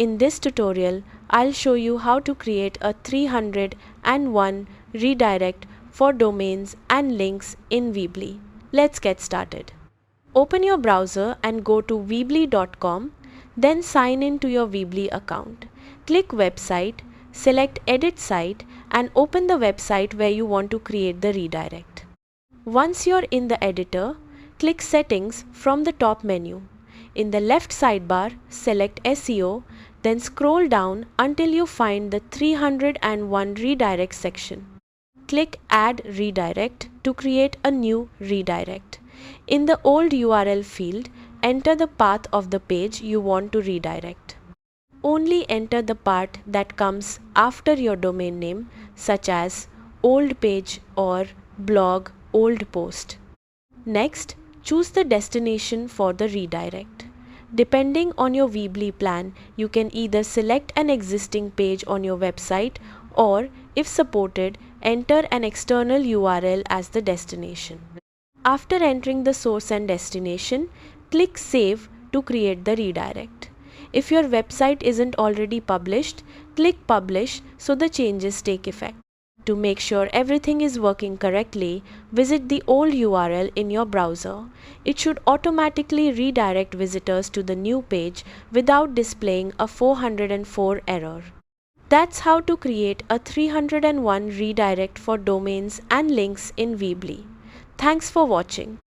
In this tutorial, I'll show you how to create a 301 redirect for domains and links in Weebly. Let's get started. Open your browser and go to weebly.com, then sign in to your Weebly account. Click Website, select Edit Site and open the website where you want to create the redirect. Once you're in the editor, click Settings from the top menu. In the left sidebar, select SEO, then scroll down until you find the 301 redirect section. Click Add Redirect to create a new redirect. In the old URL field, enter the path of the page you want to redirect. Only enter the part that comes after your domain name, such as old page or blog old post. Next, choose the destination for the redirect. Depending on your Weebly plan, you can either select an existing page on your website or, if supported, enter an external URL as the destination. After entering the source and destination, click Save to create the redirect. If your website isn't already published, click Publish so the changes take effect. To make sure everything is working correctly, visit the old URL in your browser. It should automatically redirect visitors to the new page without displaying a 404 error. That's how to create a 301 redirect for domains and links in Weebly. Thanks for watching.